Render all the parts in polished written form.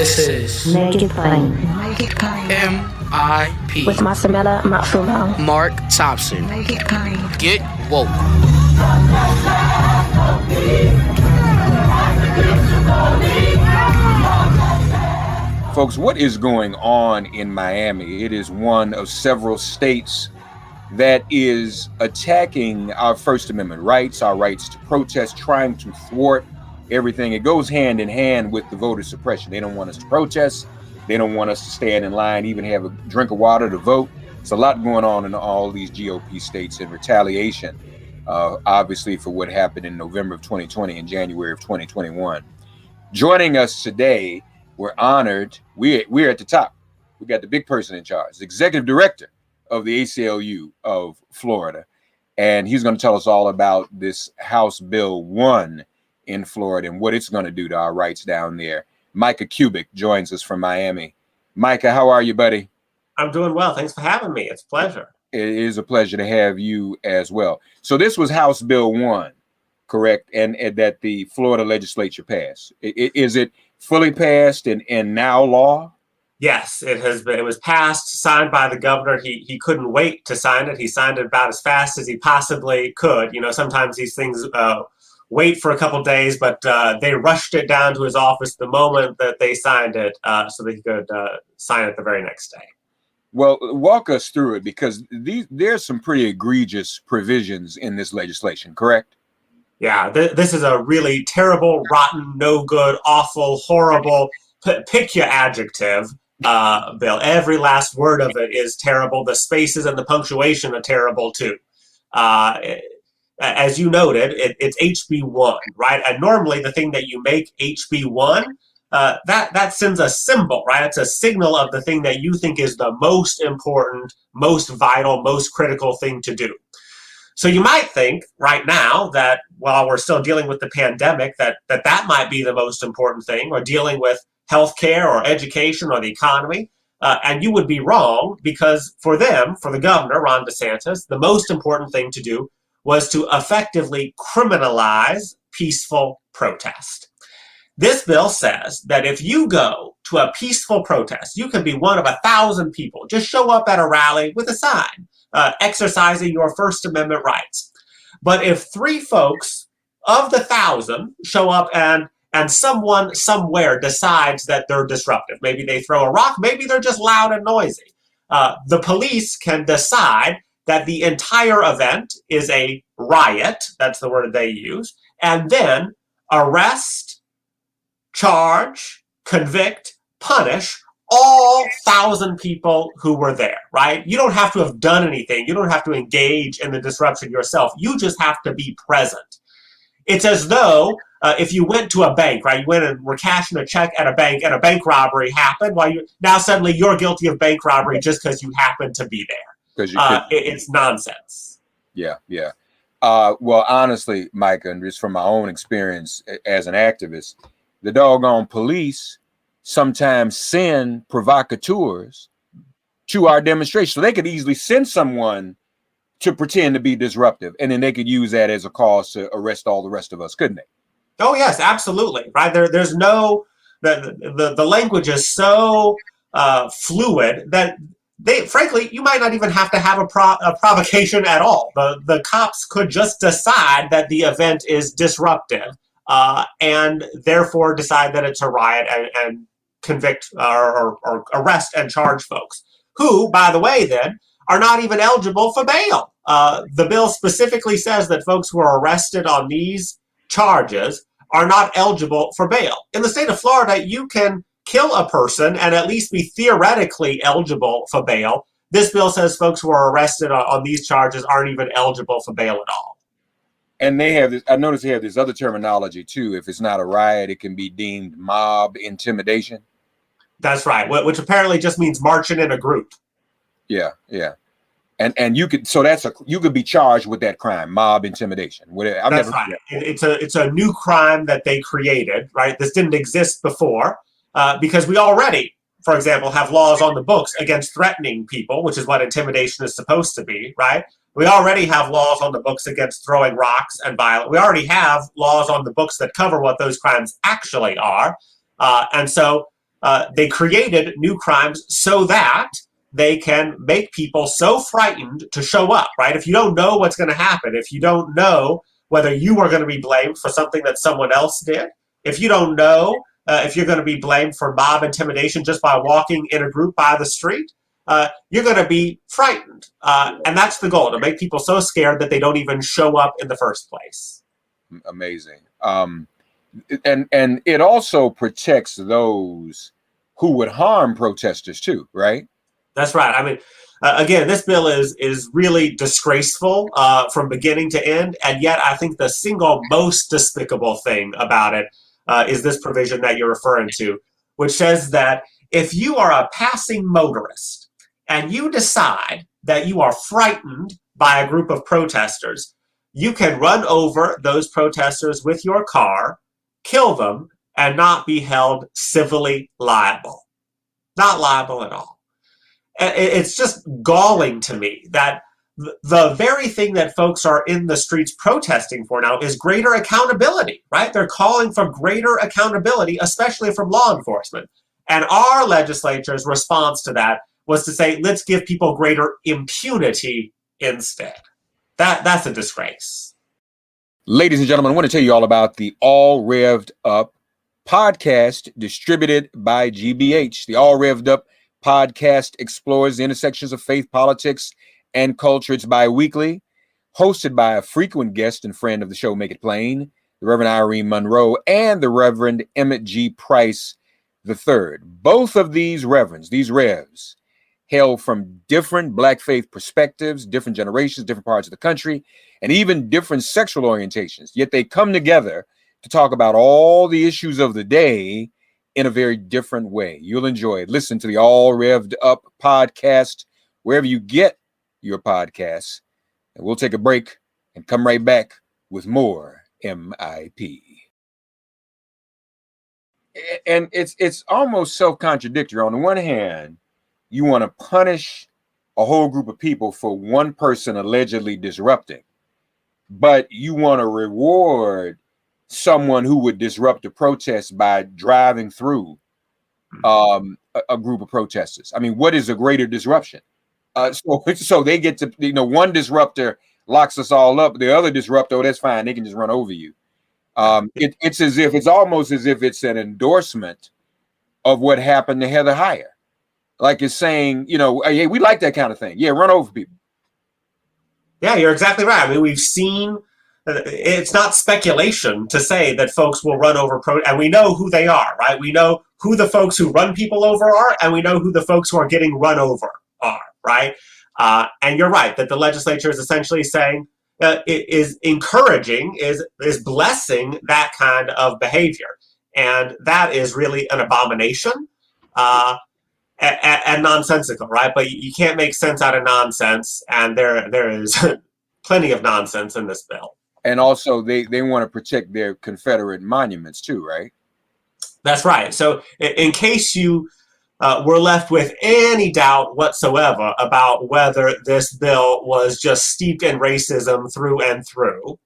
This is Make It Plain. Make it plain. MIP With Masamela Matfumo. Mark Thompson. Make it plain. Get woke. Folks, what is going on in Miami? It is one of several states that is attacking our First Amendment rights, our rights to protest, trying to thwart everything. It goes hand in hand with the voter suppression. They don't want us to protest. They don't want us to stand in line, even have a drink of water to vote. There's a lot going on in all these GOP states in retaliation, obviously, for what happened in November of 2020 and January of 2021. Joining us today, we're honored. We're at the top. We got the big person in charge, the executive director of the ACLU of Florida. And he's going to tell us all about this House Bill 1 in Florida and what it's going to do to our rights down there. Micah Kubic joins us from Miami. Micah, how are you, buddy? I'm doing well. Thanks for having me. It's a pleasure. It is a pleasure to have you as well. So this was House Bill 1, correct? And that the Florida legislature passed. Is it fully passed and now law? Yes, it has been. It was passed, signed by the governor. He couldn't wait to sign it. He signed it about as fast as he possibly could. You know, sometimes these things wait for a couple days, but they rushed it down to his office the moment that they signed it so that he could sign it the very next day. Well, walk us through it, because there's some pretty egregious provisions in this legislation, correct? Yeah, this is a really terrible, rotten, no good, awful, horrible, pick your adjective bill. Every last word of it is terrible. The spaces and the punctuation are terrible too. As you noted, it's HB1, right? And normally the thing that you make HB1, that sends a symbol, right? It's a signal of the thing that you think is the most important, most vital, most critical thing to do. So you might think right now that while we're still dealing with the pandemic, that might be the most important thing, or dealing with healthcare or education or the economy. And you would be wrong, because for the governor, Ron DeSantis, the most important thing to do was to effectively criminalize peaceful protest. This bill says that if you go to a peaceful protest, you can be one of 1,000 people. Just show up at a rally with a sign, exercising your First Amendment rights. But if 3 folks of the 1,000 show up and someone somewhere decides that they're disruptive, maybe they throw a rock, maybe they're just loud and noisy, the police can decide that the entire event is a riot, that's the word they use, and then arrest, charge, convict, punish all 1,000 people who were there, right? You don't have to have done anything. You don't have to engage in the disruption yourself. You just have to be present. It's as though if you went to a bank, right? You went and were cashing a check at a bank and a bank robbery happened. Now suddenly you're guilty of bank robbery just because you happened to be there. It's nonsense. Yeah. Well, honestly, Micah, and just from my own experience as an activist, the doggone police sometimes send provocateurs to our demonstration. So they could easily send someone to pretend to be disruptive, and then they could use that as a cause to arrest all the rest of us, couldn't they? Oh, yes, absolutely. Right. There's no, the language is so fluid that frankly, you might not even have to have a provocation at all. The cops could just decide that the event is disruptive and therefore decide that it's a riot and convict or arrest and charge folks who, by the way, then are not even eligible for bail. The bill specifically says that folks who are arrested on these charges are not eligible for bail. In the state of Florida, you can kill a person and at least be theoretically eligible for bail. This bill says folks who are arrested on these charges aren't even eligible for bail at all. And they have this, I noticed they have this other terminology too. If it's not a riot, it can be deemed mob intimidation. That's right, which apparently just means marching in a group. Yeah. And you could, you could be charged with that crime, mob intimidation. That's right. It's a new crime that they created, right? This didn't exist before because we already, for example, have laws on the books against threatening people, which is what intimidation is supposed to be, right? We already have laws on the books against throwing rocks and violence. We already have laws on the books that cover what those crimes actually are. And so they created new crimes so that they can make people so frightened to show up, right? If you don't know what's going to happen, if you don't know whether you are going to be blamed for something that someone else did, if you don't know if you're going to be blamed for mob intimidation just by walking in a group by the street, you're going to be frightened. And that's the goal, to make people so scared that they don't even show up in the first place. Amazing. And it also protects those who would harm protesters too, right? That's right. I mean, again, this bill is really disgraceful from beginning to end, and yet I think the single most despicable thing about it is this provision that you're referring to, which says that if you are a passing motorist and you decide that you are frightened by a group of protesters, you can run over those protesters with your car, kill them, and not be held civilly liable. Not liable at all. It's just galling to me that the very thing that folks are in the streets protesting for now is greater accountability, right? They're calling for greater accountability, especially from law enforcement. And our legislature's response to that was to say, let's give people greater impunity instead. That's a disgrace. Ladies and gentlemen, I want to tell you all about the All Revved Up podcast distributed by GBH. The All Revved Up podcast explores the intersections of faith, politics, and culture. It's bi-weekly, hosted by a frequent guest and friend of the show, Make It Plain, the Reverend Irene Monroe, and the Reverend Emmett G. Price III. Both of these reverends, these revs, hail from different Black faith perspectives, different generations, different parts of the country, and even different sexual orientations. Yet they come together to talk about all the issues of the day in a very different way. You'll enjoy it. Listen to the All Revved Up podcast wherever you get your podcasts. And we'll take a break and come right back with more MIP. And it's almost self-contradictory. On the one hand, you want to punish a whole group of people for one person allegedly disrupting, but you want to reward someone who would disrupt a protest by driving through a group of protesters. I mean, what is a greater disruption? So they get to, one disruptor locks us all up. The other disruptor, oh, that's fine. They can just run over you. It's almost as if it's an endorsement of what happened to Heather Heyer. Like it's saying, hey, we like that kind of thing. Yeah, run over people. Yeah, you're exactly right. I mean, we've seen, it's not speculation to say that folks will run over, and we know who they are, right? We know who the folks who run people over are, and we know who the folks who are getting run over are, right? And you're right, that the legislature is essentially saying, it is encouraging, is blessing that kind of behavior. And that is really an abomination. And nonsensical, right? But you can't make sense out of nonsense, and there is plenty of nonsense in this bill. And also, they want to protect their Confederate monuments too, right? That's right. So in case you were left with any doubt whatsoever about whether this bill was just steeped in racism through and through,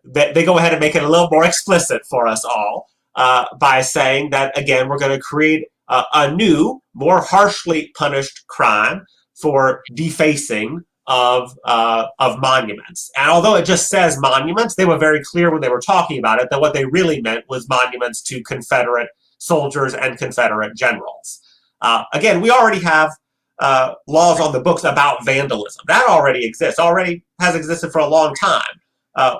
they go ahead and make it a little more explicit for us all by saying that, again, we're going to create a new, more harshly punished crime for defacing of monuments. And although it just says monuments, they were very clear when they were talking about it that what they really meant was monuments to Confederate soldiers and Confederate generals. Again, we already have laws on the books about vandalism. That already exists, already has existed for a long time.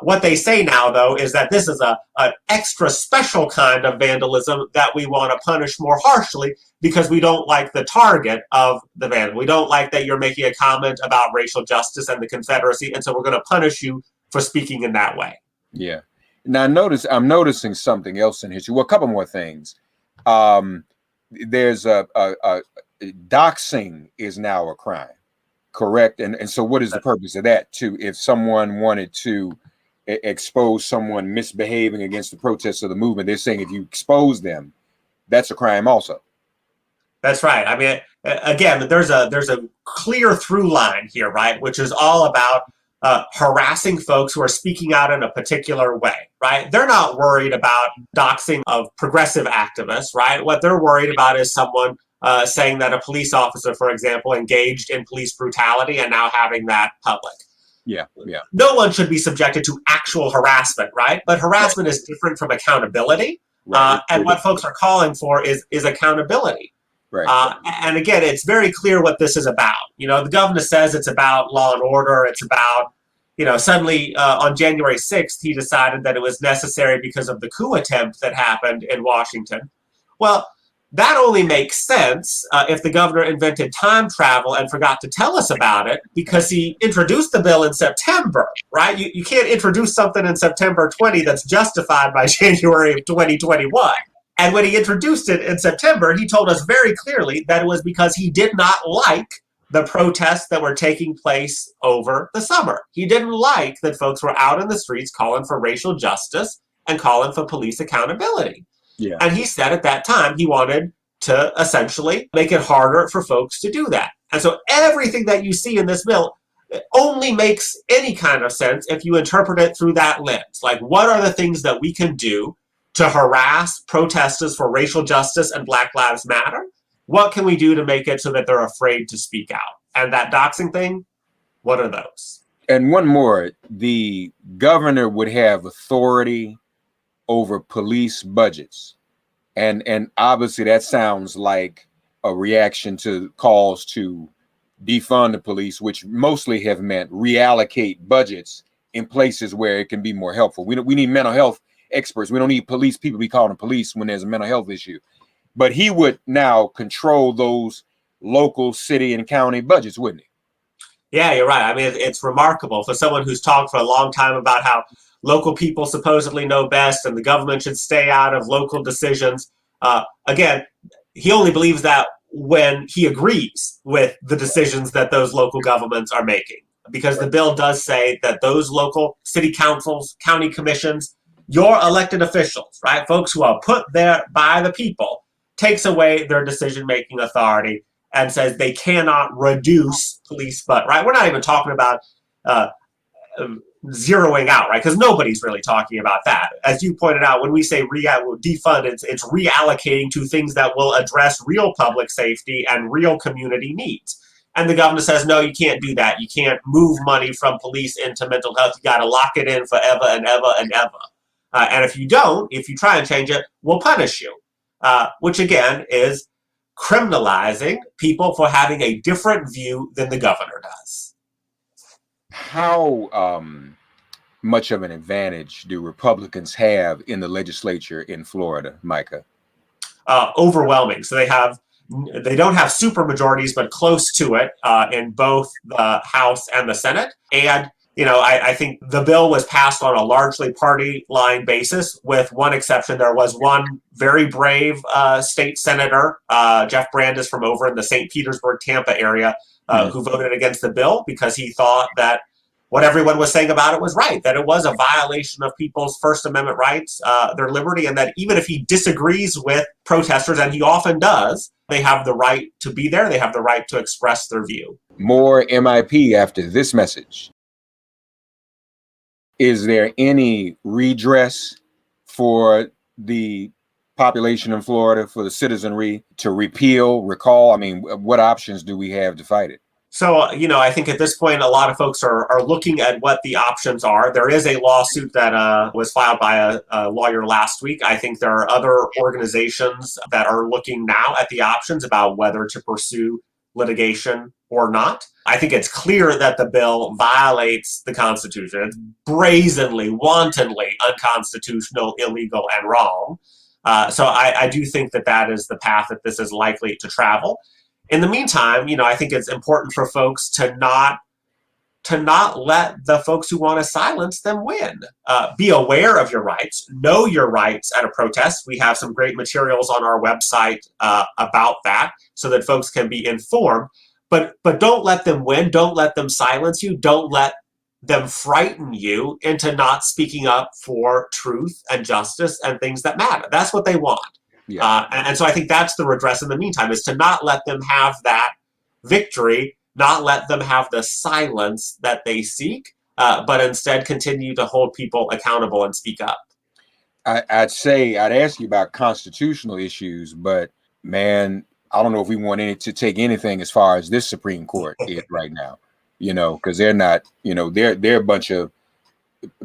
What they say now, though, is that this is an extra special kind of vandalism that we want to punish more harshly because we don't like the target of the vandal. We don't like that you're making a comment about racial justice and the Confederacy, and so we're going to punish you for speaking in that way. Yeah. Now, I'm noticing something else in history. Well, a couple more things. There's doxing is now a crime. Correct. And so what is the purpose of that too? If someone wanted to expose someone misbehaving against the protests of the movement, they're saying if you expose them, that's a crime also. That's right. I mean, again, there's a clear through line here, right? Which is all about harassing folks who are speaking out in a particular way, right? They're not worried about doxing of progressive activists, right? What they're worried about is someone saying that a police officer, for example, engaged in police brutality and now having that public. Yeah. No one should be subjected to actual harassment, right? But harassment is different from accountability. Right. And what folks are calling for is accountability. Right. And again, it's very clear what this is about. The governor says it's about law and order. It's about, suddenly on January 6th, he decided that it was necessary because of the coup attempt that happened in Washington. Well, that only makes sense if the governor invented time travel and forgot to tell us about it, because he introduced the bill in September, right? You can't introduce something in September 20 that's justified by January of 2021. And when he introduced it in September, he told us very clearly that it was because he did not like the protests that were taking place over the summer. He didn't like that folks were out in the streets calling for racial justice and calling for police accountability. Yeah. And he said at that time he wanted to essentially make it harder for folks to do that. And so everything that you see in this bill only makes any kind of sense if you interpret it through that lens. Like, what are the things that we can do to harass protesters for racial justice and Black Lives Matter? What can we do to make it so that they're afraid to speak out? And that doxing thing, what are those? And one more, the governor would have authority over police budgets. And obviously that sounds like a reaction to calls to defund the police, which mostly have meant reallocate budgets in places where it can be more helpful. We need mental health experts. We don't need police people to be calling the police when there's a mental health issue. But he would now control those local city and county budgets, wouldn't he? Yeah, you're right. I mean, it's remarkable for someone who's talked for a long time about how local people supposedly know best and the government should stay out of local decisions. Again, he only believes that when he agrees with the decisions that those local governments are making, because the bill does say that those local city councils, county commissions, your elected officials, right, folks who are put there by the people, takes away their decision-making authority and says they cannot reduce police budget, right? We're not even talking about zeroing out, right? Because nobody's really talking about that. As you pointed out, when we say defund, it's reallocating to things that will address real public safety and real community needs. And the governor says, no, you can't do that. You can't move money from police into mental health. You got to lock it in forever and ever and ever. And if you don't, if you try and change it, we'll punish you. Which again is criminalizing people for having a different view than the governor does. How much of an advantage do Republicans have in the legislature in Florida, Micah? Overwhelming. So they don't have super majorities, but close to it in both the House and the Senate. And I think the bill was passed on a largely party line basis, with one exception. There was one very brave state senator, Jeff Brandes from over in the St. Petersburg, Tampa area, who voted against the bill because he thought that what everyone was saying about it was right, that it was a violation of people's First Amendment rights, their liberty, and that even if he disagrees with protesters, and he often does, they have the right to be there. They have the right to express their view. More MIP after this message. Is there any redress for the population in Florida, for the citizenry, to repeal, recall? I mean, what options do we have to fight it? So, I think at this point, a lot of folks are looking at what the options are. There is a lawsuit that was filed by a lawyer last week. I think there are other organizations that are looking now at the options about whether to pursue litigation or not. I think it's clear that the bill violates the Constitution. It's brazenly, wantonly unconstitutional, illegal, and wrong. So I do think that is the path that this is likely to travel. In the meantime, I think it's important for folks to not let the folks who want to silence them win. Be aware of your rights. Know your rights at a protest. We have some great materials on our website about that so that folks can be informed. But don't let them win. Don't let them silence you. Don't let them frighten you into not speaking up for truth and justice and things that matter. That's what they want. Yeah. And so I think that's the redress in the meantime, is to not let them have that victory, not let them have the silence that they seek, but instead continue to hold people accountable and speak up. I'd ask you about constitutional issues, but man, I don't know if we want to take anything as far as this Supreme Court is right now, because they're not, they're a bunch of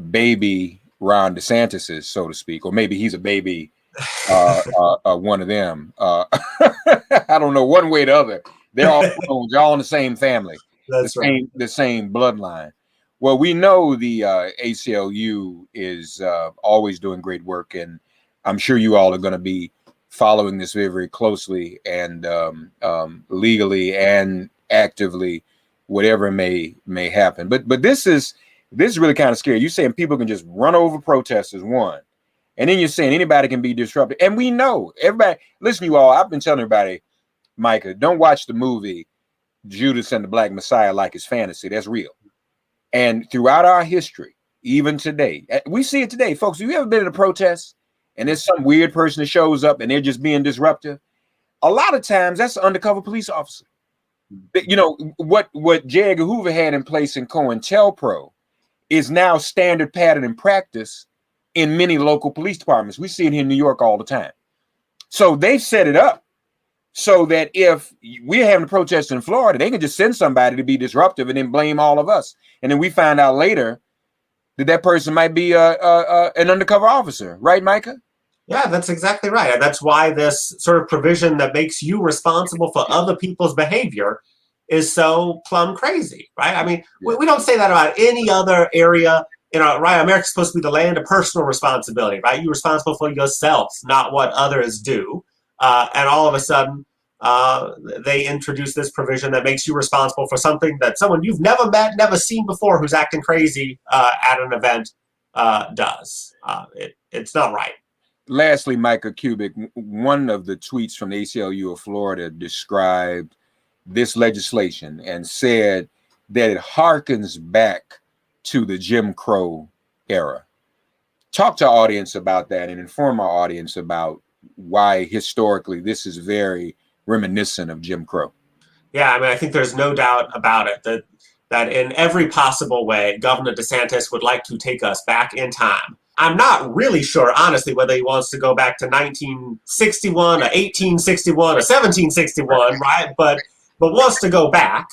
baby Ron DeSantis's, so to speak, or maybe he's a baby, one of them. I don't know, one way or the other. They're all clones, they're all in the same family, That's right. the same bloodline. Well, we know the ACLU is always doing great work, and I'm sure you all are going to be following this very, very closely and legally and actively, whatever may happen. But this is really kind of scary. You're saying people can just run over protesters, one, and then you're saying anybody can be disrupted. And we know everybody. Listen, you all. I've been telling everybody, Micah, don't watch the movie Judas and the Black Messiah like it's fantasy. That's real. And throughout our history, even today, we see it today, folks. Have you ever been at a protest and there's some weird person that shows up and they're just being disruptive? A lot of times that's an undercover police officer. What J. Edgar Hoover had in place in COINTELPRO is now standard pattern in practice in many local police departments. We see it here in New York all the time. So they've set it up so that if we're having a protest in Florida, they can just send somebody to be disruptive and then blame all of us. And then we find out later that person might be an undercover officer. Right, Micah? Yeah, that's exactly right. And that's why this sort of provision that makes you responsible for other people's behavior is so plumb crazy, right? I mean, we don't say that about any other area. Right? America's supposed to be the land of personal responsibility, right? You're responsible for yourself, not what others do. And all of a sudden, they introduce this provision that makes you responsible for something that someone you've never met, never seen before, who's acting crazy at an event does. It's not right. Lastly, Micah Kubic, one of the tweets from the ACLU of Florida described this legislation and said that it harkens back to the Jim Crow era. Talk to our audience about that and inform our audience about why historically this is very reminiscent of Jim Crow. Yeah, I mean, I think there's no doubt about it that in every possible way, Governor DeSantis would like to take us back in time. I'm not really sure, honestly, whether he wants to go back to 1961 or 1861 or 1761, right? But wants to go back.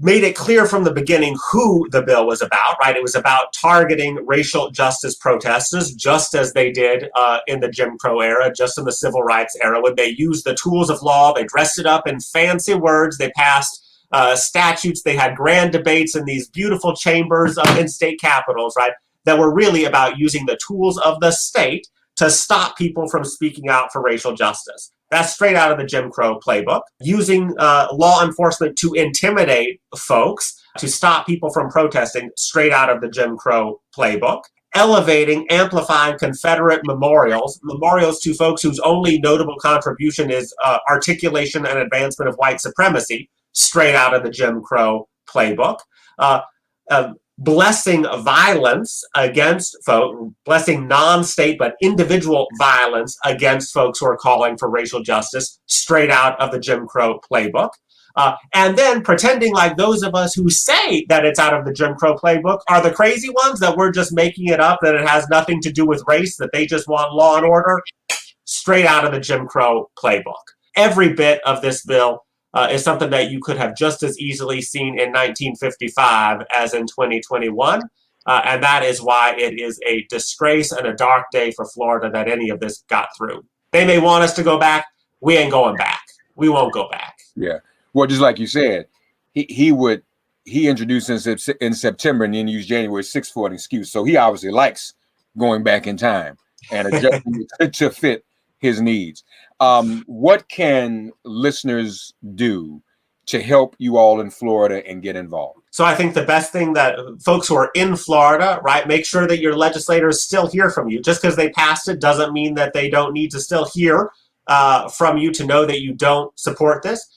Made it clear from the beginning who the bill was about, right? It was about targeting racial justice protesters, just as they did in the Jim Crow era, just in the civil rights era, when they used the tools of law, they dressed it up in fancy words, they passed statutes, they had grand debates in these beautiful chambers in state capitals, right? That were really about using the tools of the state to stop people from speaking out for racial justice. That's straight out of the Jim Crow playbook. Using law enforcement to intimidate folks, to stop people from protesting, straight out of the Jim Crow playbook. Elevating, amplifying Confederate memorials to folks whose only notable contribution is articulation and advancement of white supremacy, straight out of the Jim Crow playbook. Blessing violence against folks, blessing non-state but individual violence against folks who are calling for racial justice, straight out of the Jim Crow playbook. And then pretending like those of us who say that it's out of the Jim Crow playbook are the crazy ones, that we're just making it up, that it has nothing to do with race, that they just want law and order, straight out of the Jim Crow playbook. Every bit of this bill is something that you could have just as easily seen in 1955 as in 2021. And that is why it is a disgrace and a dark day for Florida that any of this got through. They may want us to go back. We ain't going back. We won't go back. Yeah. Well, just like you said, he introduced in September and then used January 6th for an excuse. So he obviously likes going back in time and adjusting to fit his needs. What can listeners do to help you all in Florida and get involved? So I think the best thing that folks who are in Florida, right, make sure that your legislators still hear from you. Just because they passed it doesn't mean that they don't need to still hear from you to know that you don't support this.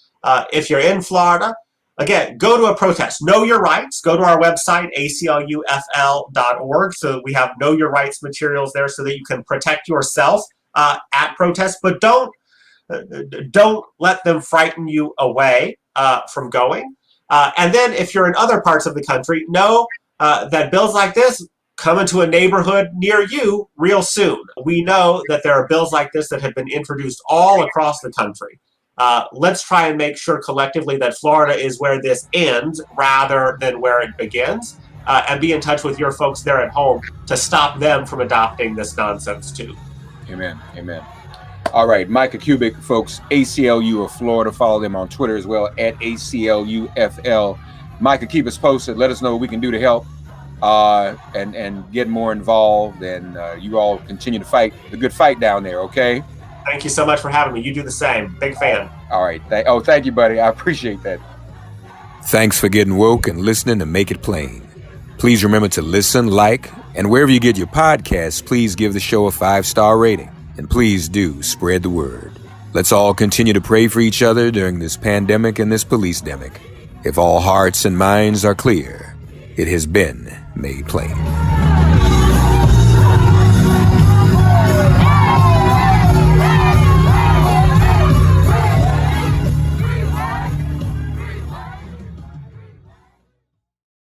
If you're in Florida, again, go to a protest. Know your rights. Go to our website, aclufl.org. So we have Know Your Rights materials there so that you can protect yourself at protests. But don't let them frighten you away from going. And then if you're in other parts of the country, know that bills like this come into a neighborhood near you real soon. We know that there are bills like this that have been introduced all across the country. Let's try and make sure collectively that Florida is where this ends rather than where it begins, and be in touch with your folks there at home to stop them from adopting this nonsense too. Amen. Amen. All right, Micah Kubic, folks, ACLU of Florida. Follow them on Twitter as well, at ACLUFL. Micah, keep us posted. Let us know what we can do to help and get more involved. And you all continue to fight the good fight down there, okay? Thank you so much for having me. You do the same. Big fan. All right. Thank you, buddy. I appreciate that. Thanks for getting woke and listening to Make It Plain. Please remember to listen, like, and wherever you get your podcasts, please give the show a 5-star rating. And please do spread the word. Let's all continue to pray for each other during this pandemic and this police-demic. If all hearts and minds are clear, it has been made plain.